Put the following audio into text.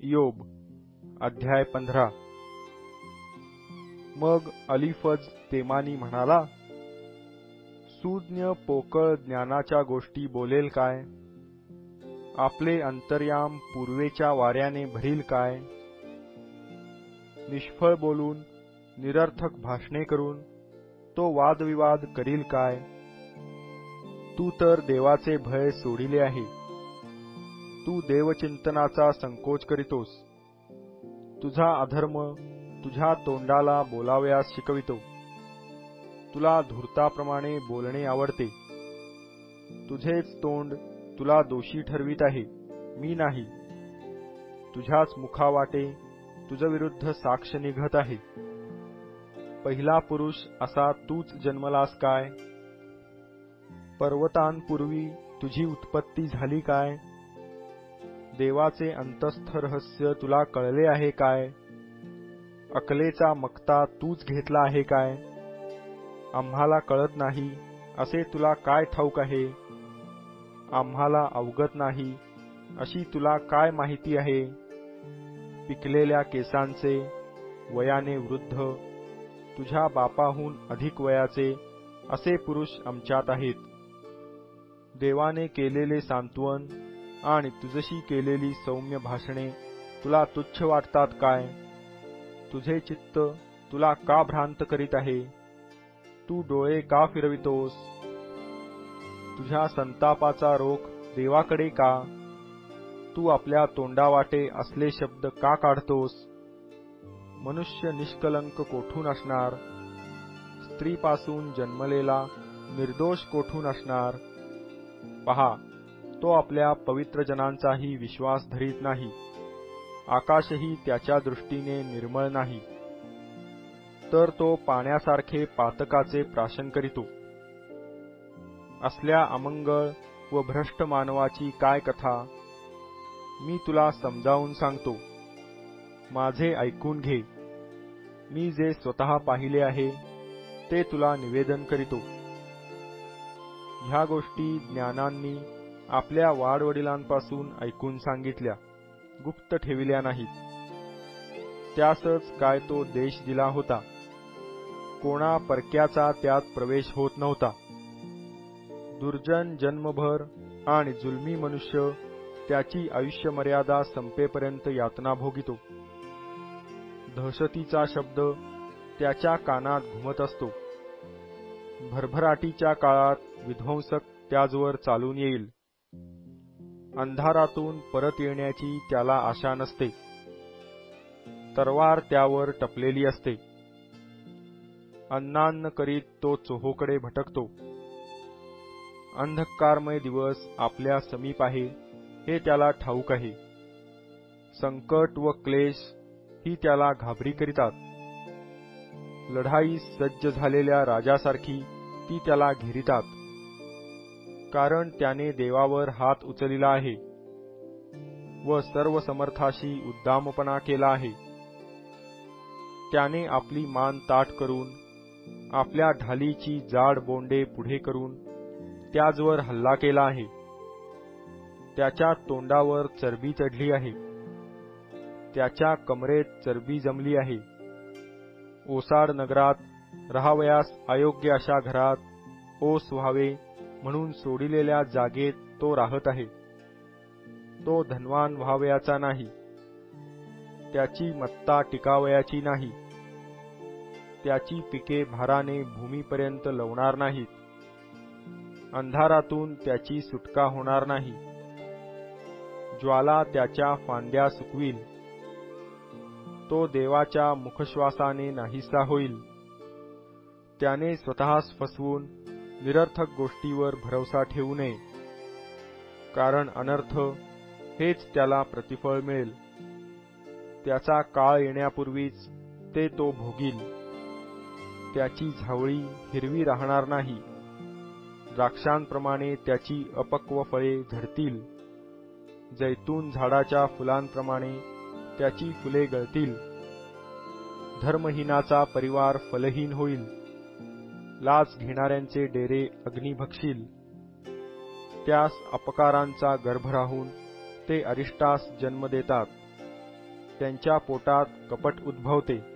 इयोब अध्याय 15। मग अलिफज तेमानी म्हणाला, सुज्ञ पोकळ ज्ञानाच्या गोष्टी बोलेल काय? आपले अंतर्याम पूर्वेच्या वाऱ्याने भरील काय? निष्फळ बोलून निरर्थक भाषणे करून तो वादविवाद करील काय? तू तर देवाचे भय सोडिले आहे. तू देवचिंतनाचा संकोच करीतोस. तुझा अधर्म तुझ्या तोंडाला बोलावयास शिकवितो. तुला धूर्ताप्रमाणे बोलणे आवडते. तुझेच तोंड तुला दोषी ठरवीत आहे, मी नाही. तुझ्याच मुखावाटे तुझविरुद्ध साक्ष निघत आहे. पहिला पुरुष असा तूच जन्मलास काय? पर्वतांपूर्वी तुझी उत्पत्ती झाली काय? देवाचे अंतस्थ रहस्य तुला कळले आहे काय? अकलेचा मक्ता तूच घेतला आहे काय? आम्हाला कळत नाही असे तुला काय ठाऊक आहे? आम्हाला अवगत नाही अशी तुला काय माहिती आहे? पिकलेल्या केसांचे, वयाने वृद्ध, तुझ्या बापाहून अधिक वयाचे असे पुरुष आमच्यात आहेत. देवाने केलेले सांत्वन आणि तुझशी केलेली सौम्य भाषणे तुला तुच्छ वाटतात काय? तुझे चित्त तुला का भ्रांत करीत आहे? तू डोळे का फिरवितोस? तुझ्या संतापाचा रोख देवाकडे का? तू आपल्या तोंडावाटे असले शब्द का काढतोस? मनुष्य निष्कलंक कोठून असणार? स्त्रीपासून जन्मलेला निर्दोष कोठून असणार? पहा, तो आपल्या पवित्र जनांचाही विश्वास धरीत नाही. आकाशही त्याच्या दृष्टीने निर्मळ नाही. तर तो पाण्यासारखे पातकाचे प्राशन करीतो. असल्या अमंगळ व भ्रष्ट मानवाची काय कथा? मी तुला समजावून सांगतो. माझे ऐकून घे. मी जे स्वतः पाहिले आहे ते तुला निवेदन करीतो. ह्या गोष्टी ज्ञानांनी आपल्या वाडवडिलांपासून ऐकून सांगितल्या, गुप्त ठेविल्या नाहीत. त्यासच काय तो देश दिला होता. कोणा परक्याचा त्यात प्रवेश होत नव्हता. दुर्जन जन्मभर आणि जुलमी मनुष्य त्याची आयुष्य मर्यादा संपेपर्यंत यातना भोगितो. दहशतीचा शब्द त्याच्या कानात घुमत असतो. भरभराटीच्या काळात विध्वंसक त्याजवर चालून येईल. अंधारातून परत येण्याची त्याला आशा नसते. तरवार त्यावर टपलेली असते. अन्नान्न करीत तो चोहोकडे भटकतो. अंधकारमय दिवस आपल्या समीप आहे हे त्याला ठाऊक आहे. संकट व क्लेश ही त्याला घाबरी करीतात. लढाईस सज्ज झालेल्या राजासारखी ती त्याला घेरितात. कारण त्याने देवावर हात उचलिला आहे व सर्व समर्थाशी उद्दामपणा केला आहे. त्याने आपली मान ताठ करून, आपल्या ढालीची जाड बोंडे पुढे करून त्याजवर हल्ला केला आहे. त्याच्या तोंडावर चरबी चढली आहे. त्याच्या कमरेत चरबी जमली आहे. ओसाड नगरात राहावयास अयोग्य अशा घरात ओस व्हावे म्हणून सोडिलेल्या जागेत तो राहत आहे. तो धनवान व्हावयाचा नाही. त्याची मत्ता टिकावयाची नाही. त्याची पिके भाराने भूमीपर्यंत लवणार नाहीत. अंधारातून त्याची सुटका होणार नाही. ज्वाला त्याच्या फांद्या सुकवील. तो देवाच्या मुखश्वासाने नाहीसा होईल. त्याने स्वतःस फसवून निरर्थक गोष्टीवर भरवसा ठेवू नये. कारण अनर्थ हेच त्याला प्रतिफळ मिळेल. त्याचा काळ येण्यापूर्वीच ते तो भोगील. त्याची झावळी हिरवी राहणार नाही. द्राक्षांप्रमाणे त्याची अपक्व फळे झडतील. जैतून झाडाच्या फुलांप्रमाणे त्याची फुले गळतील. धर्महीनाचा परिवार फलहीन होईल. लाच घेणाऱ्यांचे डेरे अग्नी भक्षील. त्यास अपकारांचा गर्भ राहून ते अरिष्टास जन्म देतात. त्यांच्या पोटात कपट उद्भवते.